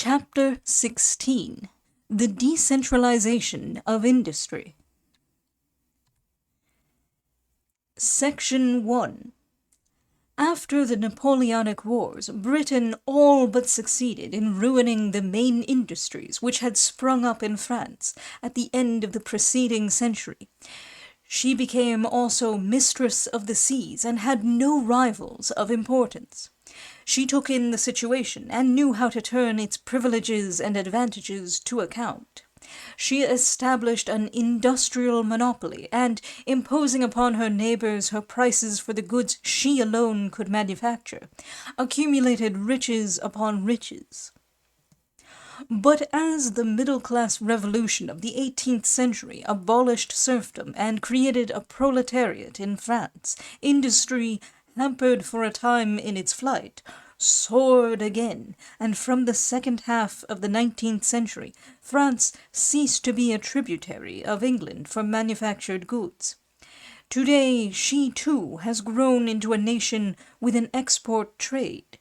Chapter 16. The Decentralization of Industry. Section 1. After the Napoleonic Wars, Britain all but succeeded in ruining the main industries which had sprung up in France at the end of the preceding century. She became also mistress of the seas and had no rivals of importance. She took in the situation and knew how to turn its privileges and advantages to account. She established an industrial monopoly, and, imposing upon her neighbors her prices for the goods she alone could manufacture, accumulated riches upon riches. But as the middle-class revolution of the 18th century abolished serfdom and created a proletariat in France, industry, hampered for a time in its flight, soared again, and from the second half of the 19th century, France ceased to be a tributary of England for manufactured goods. Today, she too has grown into a nation with an export trade.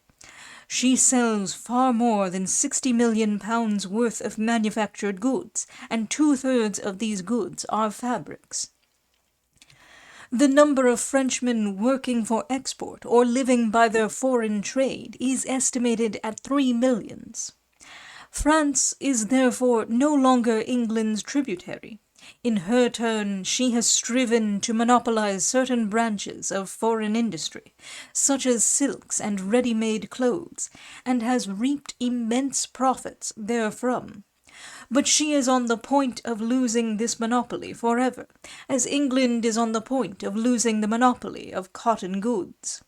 She sells far more than £60 million worth of manufactured goods, and 2/3 of these goods are fabrics. The number of Frenchmen working for export or living by their foreign trade is estimated at 3 millions. France is therefore no longer England's tributary. In her turn, she has striven to monopolize certain branches of foreign industry, such as silks and ready-made clothes, and has reaped immense profits therefrom. But she is on the point of losing this monopoly forever, as England is on the point of losing the monopoly of cotton goods.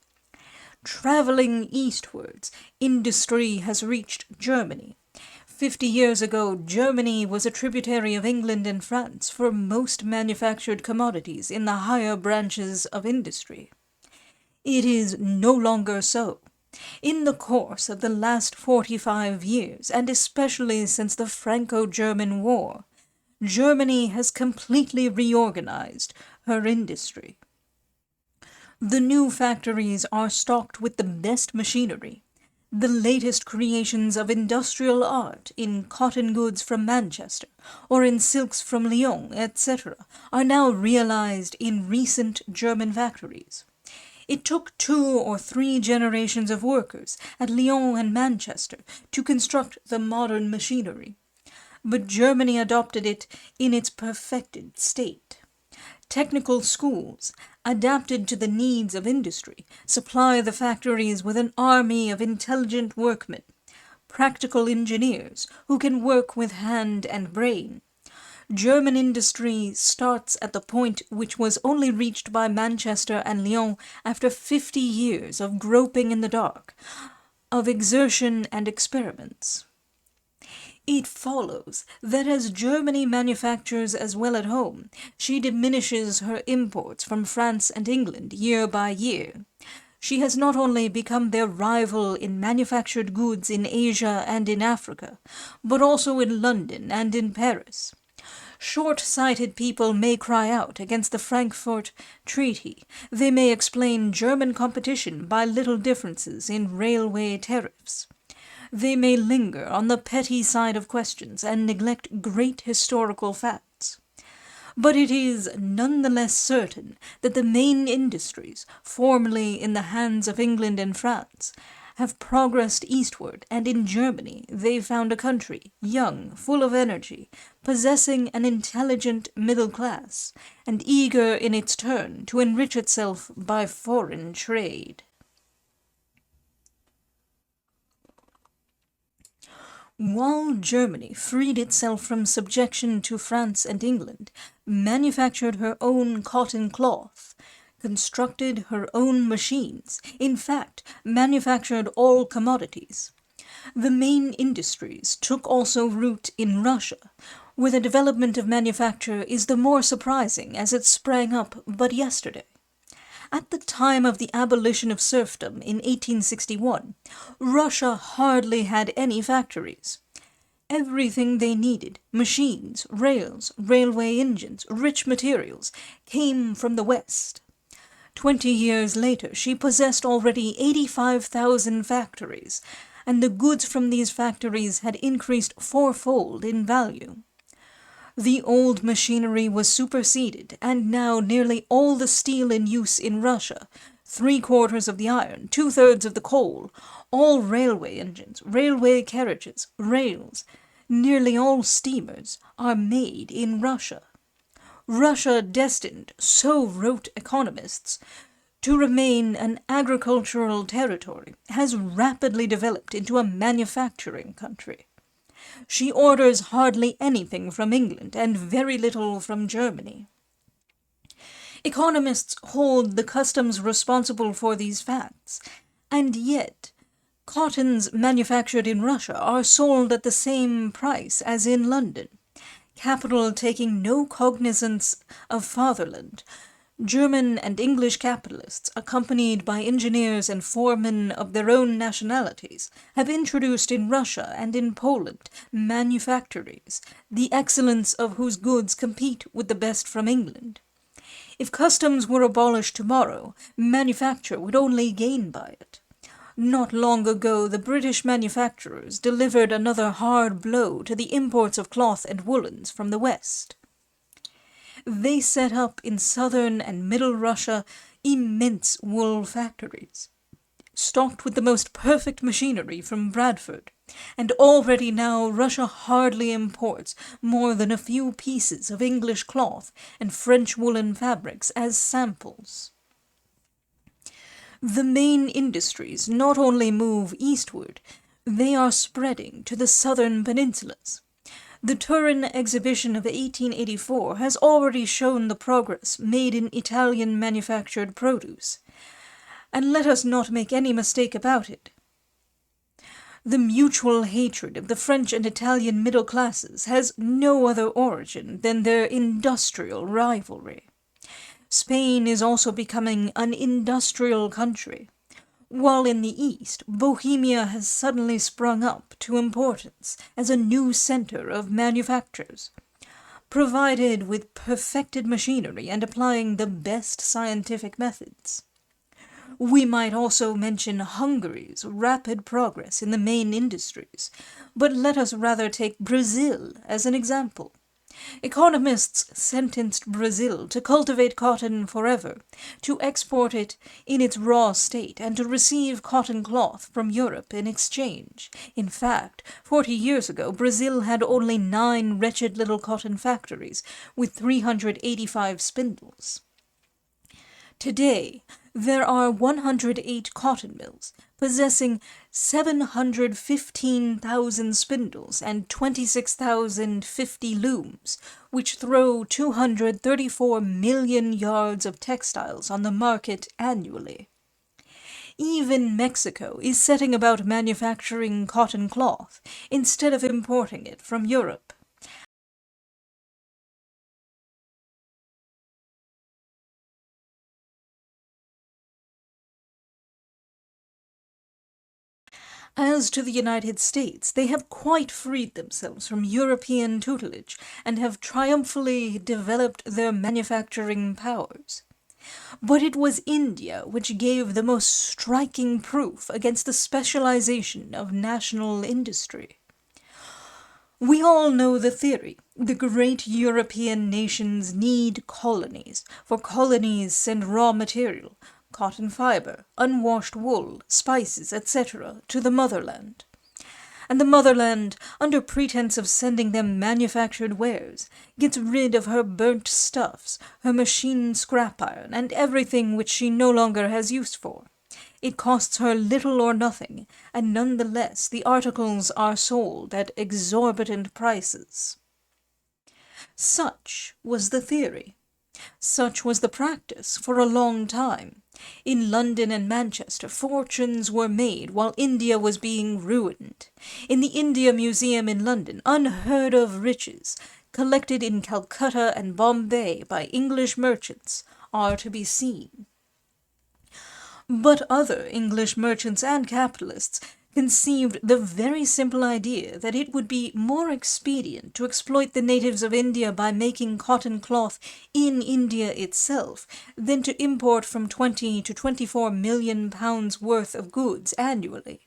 Traveling eastwards, industry has reached Germany. 50 years ago, Germany was a tributary of England and France for most manufactured commodities in the higher branches of industry. It is no longer so. In the course of the last 45 years, and especially since the Franco-German War, Germany has completely reorganized her industry. The new factories are stocked with the best machinery. The latest creations of industrial art in cotton goods from Manchester, or in silks from Lyon, etc., are now realized in recent German factories. It took 2 or 3 generations of workers at Lyon and Manchester to construct the modern machinery, but Germany adopted it in its perfected state. Technical schools, adapted to the needs of industry, supply the factories with an army of intelligent workmen, practical engineers who can work with hand and brain. German industry starts at the point which was only reached by Manchester and Lyon after 50 years of groping in the dark, of exertion and experiments. It follows that as Germany manufactures as well at home, she diminishes her imports from France and England year by year. She has not only become their rival in manufactured goods in Asia and in Africa, but also in London and in Paris. Short-sighted people may cry out against the Frankfurt Treaty. They may explain German competition by little differences in railway tariffs. They may linger on the petty side of questions and neglect great historical facts. But it is none the less certain that the main industries, formerly in the hands of England and France, have progressed eastward, and in Germany they found a country, young, full of energy, possessing an intelligent middle class, and eager in its turn to enrich itself by foreign trade. While Germany freed itself from subjection to France and England, manufactured her own cotton cloth, constructed her own machines, in fact, manufactured all commodities. The main industries took also root in Russia, where the development of manufacture is the more surprising as it sprang up but yesterday. At the time of the abolition of serfdom in 1861, Russia hardly had any factories. Everything they needed, machines, rails, railway engines, rich materials, came from the West. 20 years later, she possessed already 85,000 factories, and the goods from these factories had increased fourfold in value. The old machinery was superseded, and now nearly all the steel in use in Russia, 3/4 of the iron, 2/3 of the coal, all railway engines, railway carriages, rails, nearly all steamers, are made in Russia. Russia destined, so wrote economists, to remain an agricultural territory, has rapidly developed into a manufacturing country. She orders hardly anything from England and very little from Germany. Economists hold the customs responsible for these facts, and yet cottons manufactured in Russia are sold at the same price as in London, capital taking no cognizance of fatherland. German and English capitalists, accompanied by engineers and foremen of their own nationalities, have introduced in Russia and in Poland manufactories, the excellence of whose goods compete with the best from England. If customs were abolished tomorrow, manufacture would only gain by it. Not long ago the British manufacturers delivered another hard blow to the imports of cloth and woolens from the West. They set up in southern and middle Russia immense wool factories, stocked with the most perfect machinery from Bradford, and already now Russia hardly imports more than a few pieces of English cloth and French woolen fabrics as samples. The main industries not only move eastward, they are spreading to the southern peninsulas. The Turin exhibition of 1884 has already shown the progress made in Italian manufactured produce, and let us not make any mistake about it. The mutual hatred of the French and Italian middle classes has no other origin than their industrial rivalry. Spain is also becoming an industrial country, while in the East, Bohemia has suddenly sprung up to importance as a new center of manufactures, provided with perfected machinery and applying the best scientific methods. We might also mention Hungary's rapid progress in the main industries, but let us rather take Brazil as an example. Economists sentenced Brazil to cultivate cotton forever, to export it in its raw state, and to receive cotton cloth from Europe in exchange. In fact, 40 years ago, Brazil had only 9 wretched little cotton factories with 385 spindles. Today, there are 108 cotton mills, possessing 715,000 spindles and 26,050 looms, which throw 234 million yards of textiles on the market annually. Even Mexico is setting about manufacturing cotton cloth instead of importing it from Europe. As to the United States, they have quite freed themselves from European tutelage and have triumphantly developed their manufacturing powers. But it was India which gave the most striking proof against the specialization of national industry. We all know the theory. The great European nations need colonies, for colonies send raw material, cotton fiber, unwashed wool, spices, etc., to the motherland. And the motherland, under pretense of sending them manufactured wares, gets rid of her burnt stuffs, her machine scrap iron, and everything which she no longer has use for. It costs her little or nothing, and none the less the articles are sold at exorbitant prices. Such was the theory. Such was the practice for a long time. In London and Manchester, fortunes were made while India was being ruined. In the India Museum in London, unheard of riches, collected in Calcutta and Bombay by English merchants, are to be seen. But other English merchants and capitalists conceived the very simple idea that it would be more expedient to exploit the natives of India by making cotton cloth in India itself than to import from 20 to 24 million pounds worth of goods annually.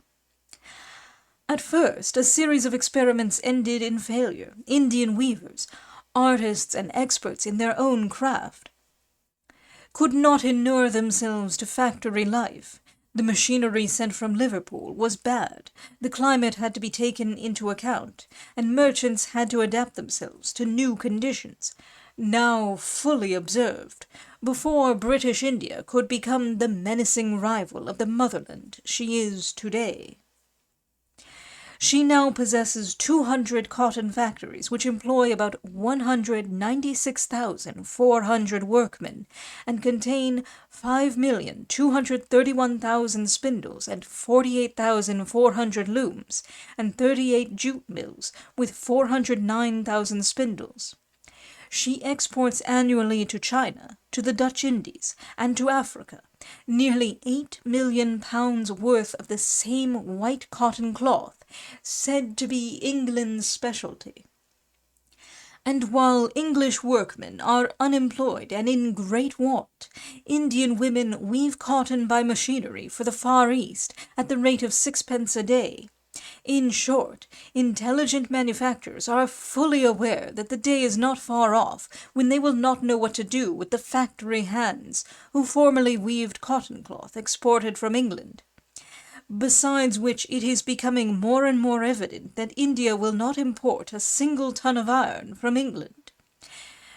At first, a series of experiments ended in failure. Indian weavers, artists and experts in their own craft, could not inure themselves to factory life. The machinery sent from Liverpool was bad, the climate had to be taken into account, and merchants had to adapt themselves to new conditions, now fully observed, before British India could become the menacing rival of the motherland she is today. She now possesses 200 cotton factories which employ about 196,400 workmen and contain 5,231,000 spindles and 48,400 looms and 38 jute mills with 409,000 spindles. She exports annually to China, to the Dutch Indies, and to Africa, nearly 8 million pounds worth of the same white cotton cloth, said to be England's specialty. And while English workmen are unemployed and in great want, Indian women weave cotton by machinery for the Far East at the rate of 6 pence a day. In short, intelligent manufacturers are fully aware that the day is not far off when they will not know what to do with the factory hands who formerly weaved cotton cloth exported from England. Besides which, it is becoming more and more evident that India will not import a single ton of iron from England.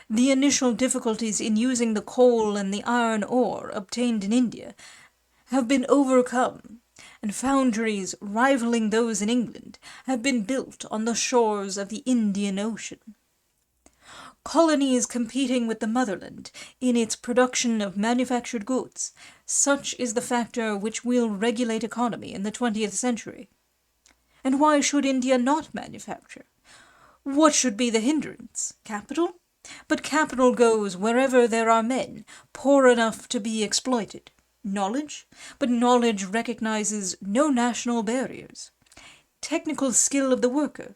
The initial difficulties in using the coal and the iron ore obtained in India have been overcome, and foundries rivaling those in England have been built on the shores of the Indian Ocean. Colonies competing with the motherland in its production of manufactured goods, such is the factor which will regulate economy in the 20th century. And why should India not manufacture? What should be the hindrance? Capital? But capital goes wherever there are men, poor enough to be exploited. Knowledge? But knowledge recognizes no national barriers. Technical skill of the worker?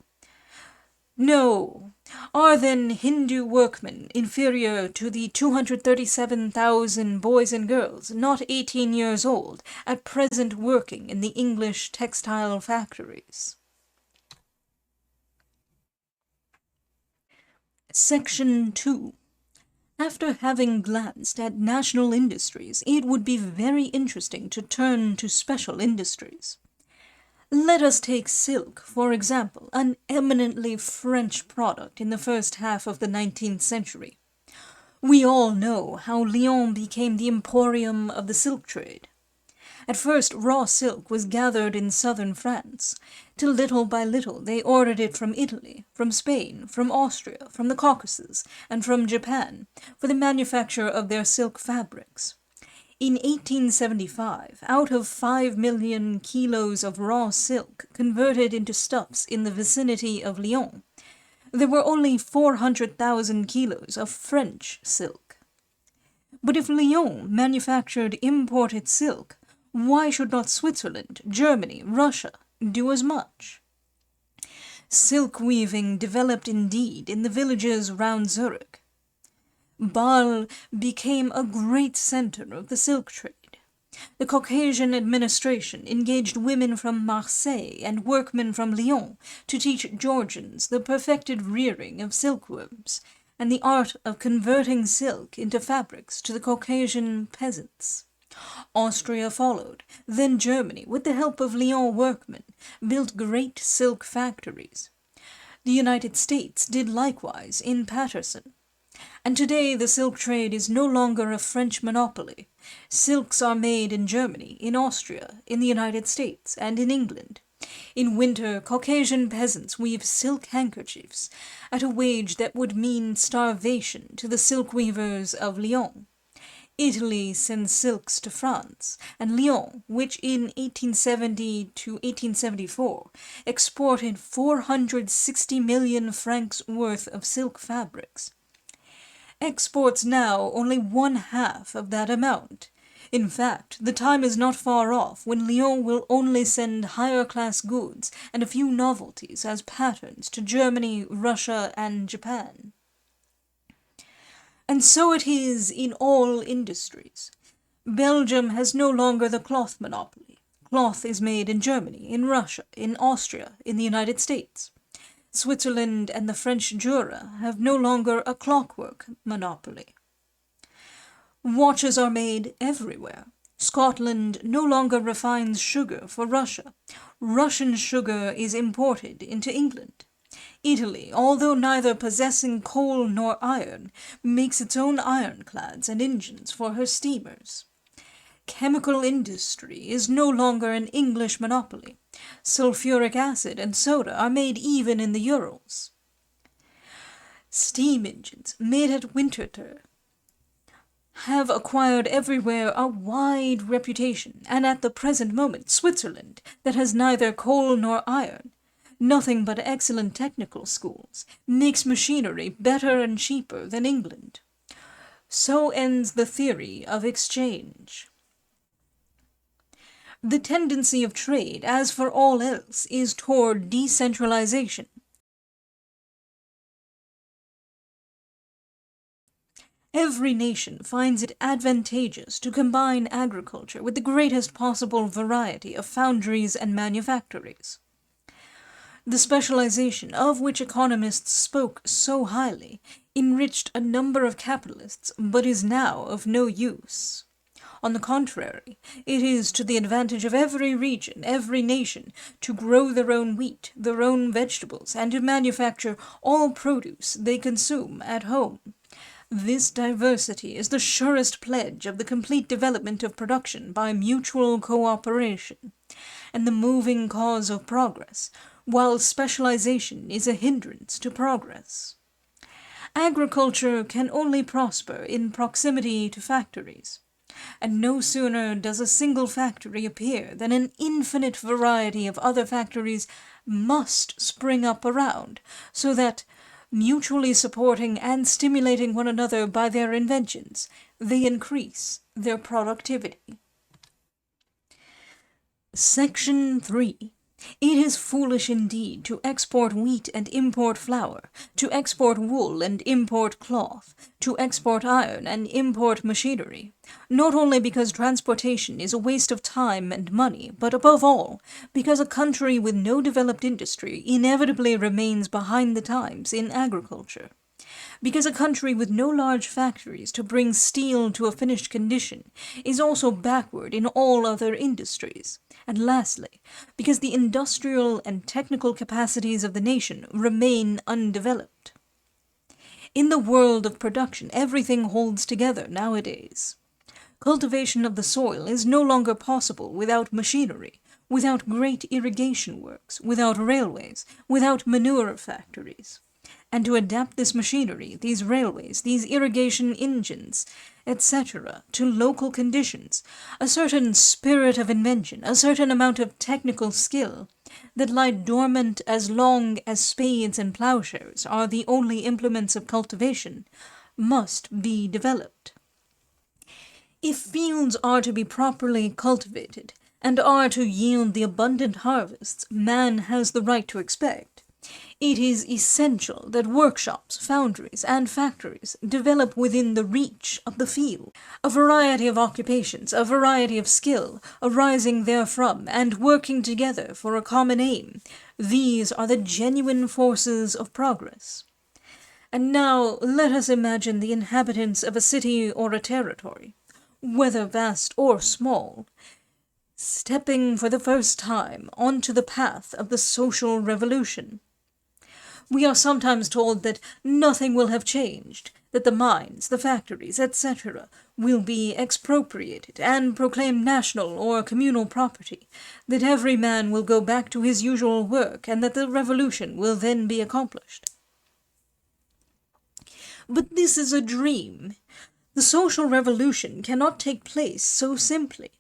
No. Are then Hindu workmen inferior to the 237,000 boys and girls, not 18 years old, at present working in the English textile factories? Section 2. After having glanced at national industries, it would be very interesting to turn to special industries. Let us take silk, for example, an eminently French product in the first half of the 19th century. We all know how Lyons became the emporium of the silk trade. At first raw silk was gathered in southern France, till little by little they ordered it from Italy, from Spain, from Austria, from the Caucasus, and from Japan, for the manufacture of their silk fabrics. In 1875, out of 5 million kilos of raw silk converted into stuffs in the vicinity of Lyons, there were only 400,000 kilos of French silk. But if Lyons manufactured imported silk, why should not Switzerland, Germany, Russia do as much? Silk weaving developed indeed in the villages round Zurich. Bâle became a great centre of the silk trade. The Caucasian administration engaged women from Marseille and workmen from Lyons to teach Georgians the perfected rearing of silkworms and the art of converting silk into fabrics to the Caucasian peasants. Austria followed, then Germany, with the help of Lyons workmen, built great silk factories. The United States did likewise in Paterson. And today the silk trade is no longer a French monopoly. Silks are made in Germany, in Austria, in the United States, and in England. In winter, Caucasian peasants weave silk handkerchiefs at a wage that would mean starvation to the silk weavers of Lyons. Italy sends silks to France, and Lyons, which in 1870 to 1874 exported 460 million francs worth of silk fabrics, exports now only 1/2 of that amount. In fact, the time is not far off when Lyons will only send higher-class goods and a few novelties as patterns to Germany, Russia, and Japan. And so it is in all industries. Belgium has no longer the cloth monopoly. Cloth is made in Germany, in Russia, in Austria, in the United States. Switzerland and the French Jura have no longer a clockwork monopoly. Watches are made everywhere. Scotland no longer refines sugar for Russia. Russian sugar is imported into England. Italy, although neither possessing coal nor iron, makes its own ironclads and engines for her steamers. Chemical industry is no longer an English monopoly. Sulfuric acid and soda are made even in the Urals. Steam engines, made at Winterthur, have acquired everywhere a wide reputation, and at the present moment Switzerland, that has neither coal nor iron, nothing but excellent technical schools, makes machinery better and cheaper than England. So ends the theory of exchange. The tendency of trade, as for all else, is toward decentralization. Every nation finds it advantageous to combine agriculture with the greatest possible variety of foundries and manufactories. The specialization of which economists spoke so highly enriched a number of capitalists, but is now of no use. On the contrary, it is to the advantage of every region, every nation, to grow their own wheat, their own vegetables, and to manufacture all produce they consume at home. This diversity is the surest pledge of the complete development of production by mutual cooperation, and the moving cause of progress, while specialization is a hindrance to progress. Agriculture can only prosper in proximity to factories, and no sooner does a single factory appear than an infinite variety of other factories must spring up around, so that, mutually supporting and stimulating one another by their inventions, they increase their productivity. Section 3. It is foolish indeed to export wheat and import flour, to export wool and import cloth, to export iron and import machinery, not only because transportation is a waste of time and money, but above all, because a country with no developed industry inevitably remains behind the times in agriculture. Because a country with no large factories to bring steel to a finished condition is also backward in all other industries. And lastly, because the industrial and technical capacities of the nation remain undeveloped. In the world of production, everything holds together nowadays. Cultivation of the soil is no longer possible without machinery, without great irrigation works, without railways, without manure factories. And to adapt this machinery, these railways, these irrigation engines, etc., to local conditions, a certain spirit of invention, a certain amount of technical skill, that lie dormant as long as spades and plowshares are the only implements of cultivation, must be developed. If fields are to be properly cultivated, and are to yield the abundant harvests man has the right to expect, it is essential that workshops, foundries, and factories develop within the reach of the field, a variety of occupations, a variety of skill, arising therefrom, and working together for a common aim. These are the genuine forces of progress. And now let us imagine the inhabitants of a city or a territory, whether vast or small, stepping for the first time onto the path of the social revolution. We are sometimes told that nothing will have changed, that the mines, the factories, etc., will be expropriated and proclaimed national or communal property, that every man will go back to his usual work, and that the revolution will then be accomplished. But this is a dream. The social revolution cannot take place so simply.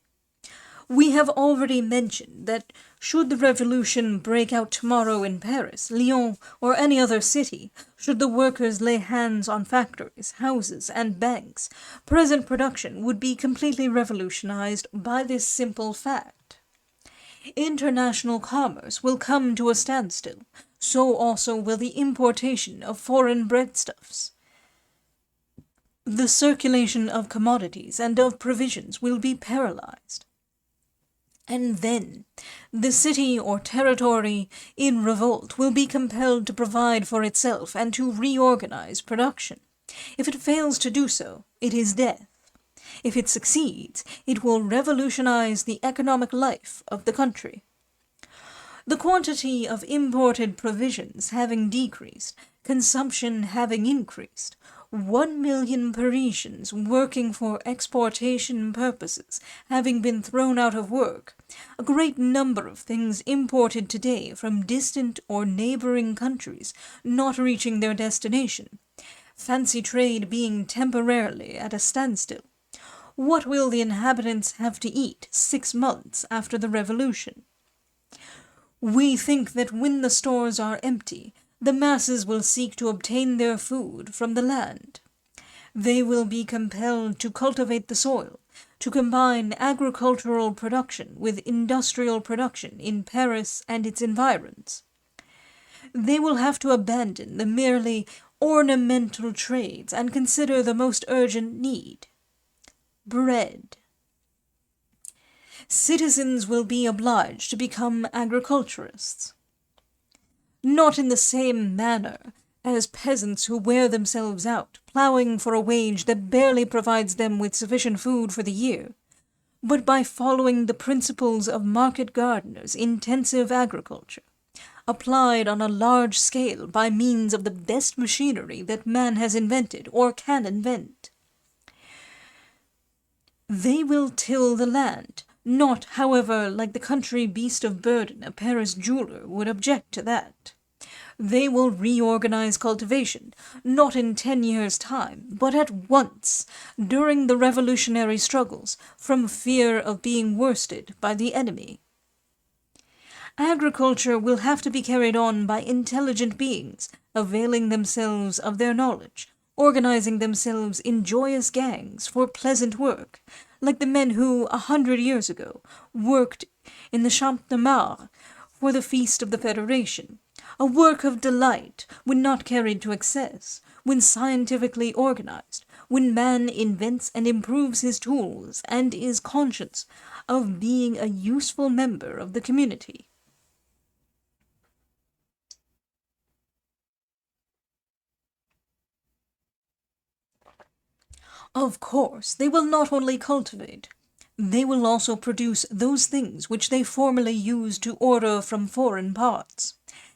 We have already mentioned that should the revolution break out tomorrow in Paris, Lyon, or any other city, should the workers lay hands on factories, houses, and banks, present production would be completely revolutionized by this simple fact. International commerce will come to a standstill, so also will the importation of foreign breadstuffs. The circulation of commodities and of provisions will be paralyzed. And then, the city or territory in revolt will be compelled to provide for itself and to reorganize production. If it fails to do so, it is death. If it succeeds, it will revolutionize the economic life of the country. The quantity of imported provisions having decreased, consumption having increased, 1 million Parisians working for exportation purposes having been thrown out of work, a great number of things imported today from distant or neighboring countries not reaching their destination, fancy trade being temporarily at a standstill. What will the inhabitants have to eat 6 months after the revolution? We think that when the stores are empty, the masses will seek to obtain their food from the land. They will be compelled to cultivate the soil, to combine agricultural production with industrial production in Paris and its environs. They will have to abandon the merely ornamental trades and consider the most urgent need: bread. Citizens will be obliged to become agriculturists. Not in the same manner as peasants who wear themselves out, ploughing for a wage that barely provides them with sufficient food for the year, but by following the principles of market gardeners' intensive agriculture, applied on a large scale by means of the best machinery that man has invented or can invent. They will till the land, not, however, like the country beast of burden a Paris jeweler would object to that. They will reorganize cultivation, not in 10 years' time, but at once, during the revolutionary struggles, from fear of being worsted by the enemy. Agriculture will have to be carried on by intelligent beings, availing themselves of their knowledge, organizing themselves in joyous gangs for pleasant work, like the men who, 100 years ago, worked in the Champ de Mars for the Feast of the Federation, a work of delight when not carried to excess, when scientifically organized, when man invents and improves his tools and is conscious of being a useful member of the community. Of course, they will not only cultivate, they will also produce those things which they formerly used to order from foreign parts.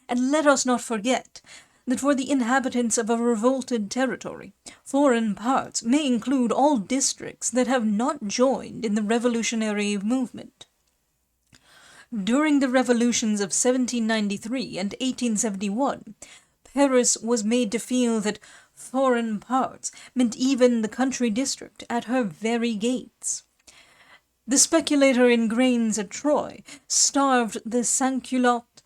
And let us not forget that for the inhabitants of a revolted territory, foreign parts may include all districts that have not joined in the revolutionary movement. During the revolutions of 1793 and 1871, Paris was made to feel that foreign parts meant even the country district at her very gates. The speculator in grains at Troyes starved the sans-culottes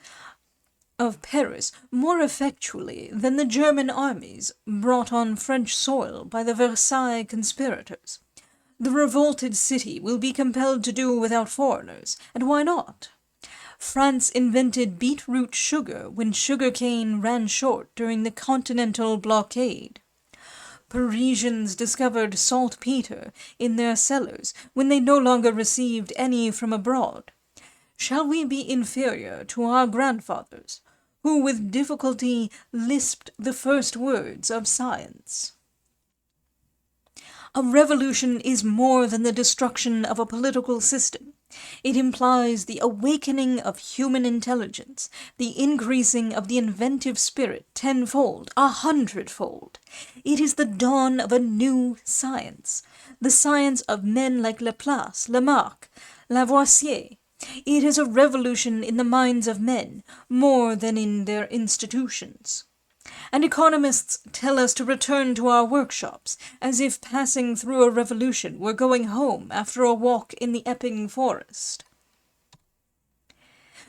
of Paris more effectually than the German armies brought on French soil by the Versailles conspirators. The revolted city will be compelled to do without foreigners, and why not? France invented beetroot sugar when sugar-cane ran short during the Continental blockade. Parisians discovered saltpeter in their cellars when they no longer received any from abroad. Shall we be inferior to our grandfathers, who with difficulty lisped the first words of science? A revolution is more than the destruction of a political system. It implies the awakening of human intelligence, the increasing of the inventive spirit tenfold, 100-fold. It is the dawn of a new science, the science of men like Laplace, Lamarck, Lavoisier. It is a revolution in the minds of men, more than in their institutions. And economists tell us to return to our workshops, as if passing through a revolution were going home after a walk in the Epping forest.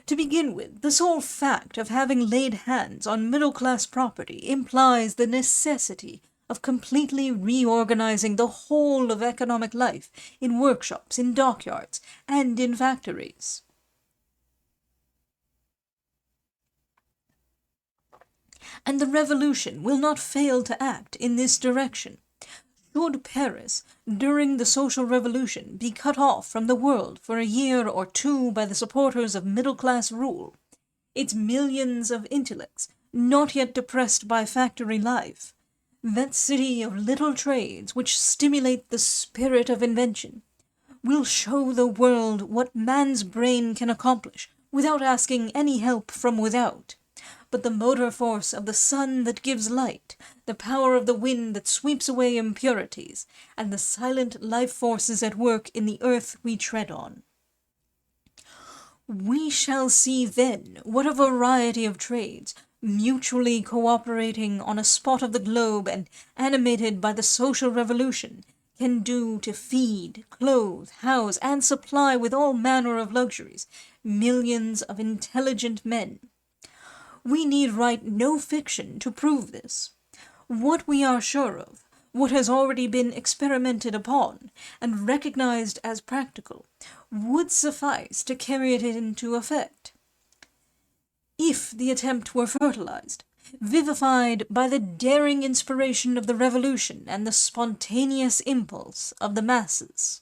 To begin with, the sole fact of having laid hands on middle-class property implies the necessity of completely reorganizing the whole of economic life in workshops, in dockyards, and in factories. And the revolution will not fail to act in this direction. Could Paris, during the social revolution, be cut off from the world for a year or two by the supporters of middle-class rule, its millions of intellects not yet depressed by factory life, that city of little trades which stimulate the spirit of invention, will show the world what man's brain can accomplish without asking any help from without, but the motor force of the sun that gives light, the power of the wind that sweeps away impurities, and the silent life forces at work in the earth we tread on. We shall see then what a variety of trades, mutually cooperating on a spot of the globe and animated by the social revolution, can do to feed, clothe, house, and supply with all manner of luxuries millions of intelligent men. We need write no fiction to prove this. What we are sure of, what has already been experimented upon, and recognized as practical, would suffice to carry it into effect. If the attempt were fertilized, vivified by the daring inspiration of the revolution and the spontaneous impulse of the masses.